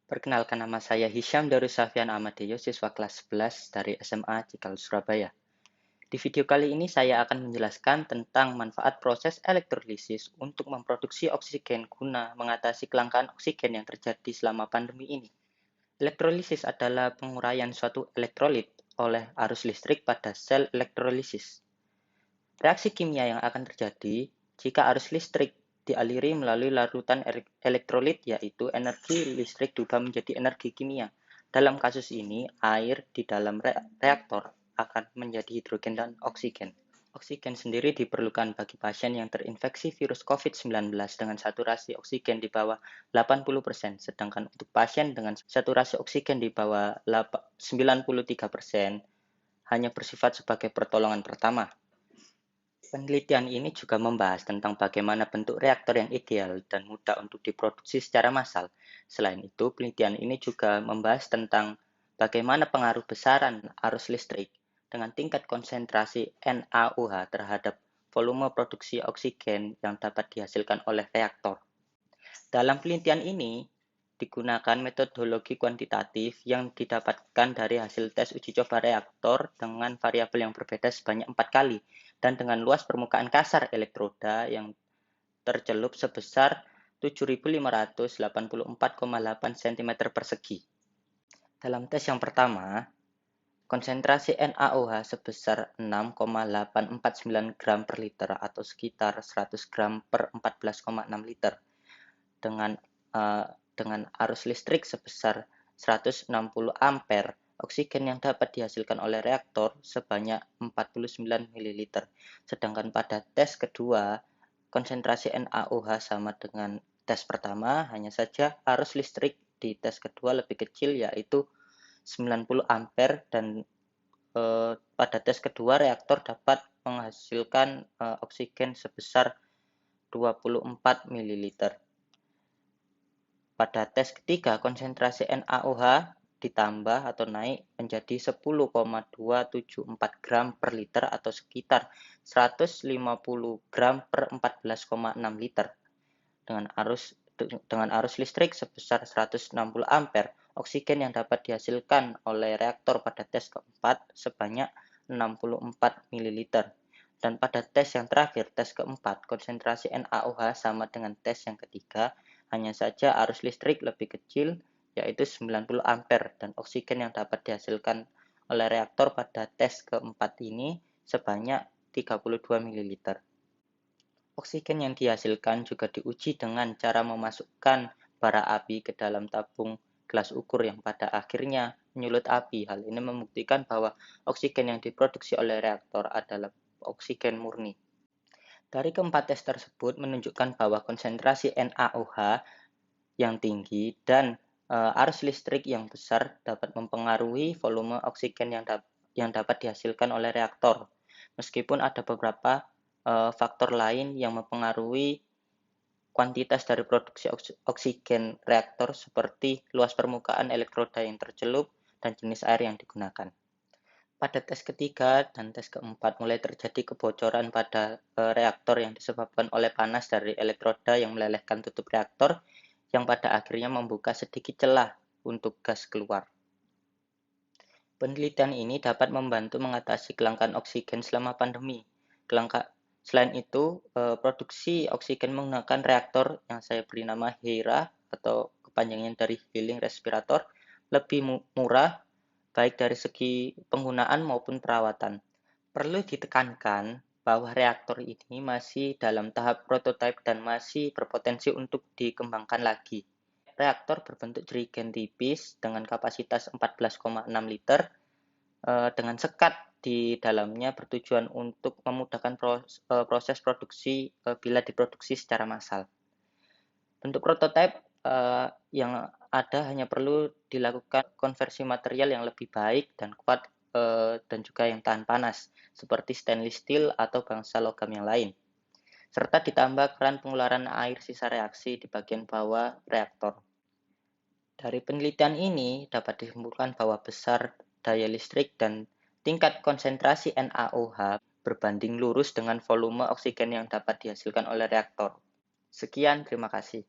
Perkenalkan, nama saya Hisyam Darussafian Amadeo, siswa kelas 11 dari SMA Cikal Surabaya. Di video kali ini saya akan menjelaskan tentang manfaat proses elektrolisis untuk memproduksi oksigen guna mengatasi kelangkaan oksigen yang terjadi selama pandemi ini. Elektrolisis adalah penguraian suatu elektrolit oleh arus listrik pada sel elektrolisis. Reaksi kimia yang akan terjadi jika arus listrik dialiri melalui larutan elektrolit, yaitu energi listrik diubah menjadi energi kimia. Dalam kasus ini, air di dalam reaktor akan menjadi hidrogen dan oksigen. Oksigen sendiri diperlukan bagi pasien yang terinfeksi virus COVID-19 dengan saturasi oksigen di bawah 80%, sedangkan untuk pasien dengan saturasi oksigen di bawah 93% hanya bersifat sebagai pertolongan pertama. Penelitian ini juga membahas tentang bagaimana bentuk reaktor yang ideal dan mudah untuk diproduksi secara massal. Selain itu, penelitian ini juga membahas tentang bagaimana pengaruh besaran arus listrik dengan tingkat konsentrasi NaOH terhadap volume produksi oksigen yang dapat dihasilkan oleh reaktor. Dalam penelitian ini, digunakan metodologi kuantitatif yang didapatkan dari hasil tes uji coba reaktor dengan variabel yang berbeda sebanyak 4 kali dan dengan luas permukaan kasar elektroda yang tercelup sebesar 7.584,8 cm persegi. Dalam tes yang pertama, konsentrasi NaOH sebesar 6,849 gram per liter atau sekitar 100 gram per 14,6 liter dengan arus listrik sebesar 160 ampere, oksigen yang dapat dihasilkan oleh reaktor sebanyak 49 ml. Sedangkan pada tes kedua, konsentrasi NaOH sama dengan tes pertama, hanya saja arus listrik di tes kedua lebih kecil, yaitu 90 ampere, dan pada tes kedua reaktor dapat menghasilkan oksigen sebesar 24 ml. Pada tes ketiga, konsentrasi NaOH ditambah atau naik menjadi 10,274 gram per liter atau sekitar 150 gram per 14,6 liter. Dengan arus listrik sebesar 160 ampere, oksigen yang dapat dihasilkan oleh reaktor pada tes keempat sebanyak 64 ml. Dan pada tes yang terakhir, tes keempat, konsentrasi NaOH sama dengan tes yang ketiga, hanya saja arus listrik lebih kecil, yaitu 90 ampere, dan oksigen yang dapat dihasilkan oleh reaktor pada tes keempat ini sebanyak 32 ml. Oksigen yang dihasilkan juga diuji dengan cara memasukkan bara api ke dalam tabung gelas ukur yang pada akhirnya menyulut api. Hal ini membuktikan bahwa oksigen yang diproduksi oleh reaktor adalah oksigen murni. Dari keempat tes tersebut menunjukkan bahwa konsentrasi NaOH yang tinggi dan arus listrik yang besar dapat mempengaruhi volume oksigen yang dapat dihasilkan oleh reaktor. Meskipun ada beberapa faktor lain yang mempengaruhi kuantitas dari produksi oksigen reaktor, seperti luas permukaan elektroda yang tercelup dan jenis air yang digunakan. Pada tes ketiga dan tes keempat mulai terjadi kebocoran pada reaktor yang disebabkan oleh panas dari elektroda yang melelehkan tutup reaktor, yang pada akhirnya membuka sedikit celah untuk gas keluar. Penelitian ini dapat membantu mengatasi kelangkaan oksigen selama pandemi. Selain itu, produksi oksigen menggunakan reaktor yang saya beri nama HERA atau kepanjangan dari Healing Respirator lebih murah, baik dari segi penggunaan maupun perawatan. Perlu ditekankan bahwa reaktor ini masih dalam tahap prototipe dan masih berpotensi untuk dikembangkan lagi. Reaktor berbentuk jerigen tipis dengan kapasitas 14,6 liter dengan sekat di dalamnya bertujuan untuk memudahkan proses produksi bila diproduksi secara massal. Bentuk prototipe yang ada hanya perlu dilakukan konversi material yang lebih baik dan kuat dan juga yang tahan panas, seperti stainless steel atau bangsa logam yang lain, serta ditambah keran pengeluaran air sisa reaksi di bagian bawah reaktor. Dari penelitian ini dapat disimpulkan bahwa besar daya listrik dan tingkat konsentrasi NaOH berbanding lurus dengan volume oksigen yang dapat dihasilkan oleh reaktor. Sekian, terima kasih.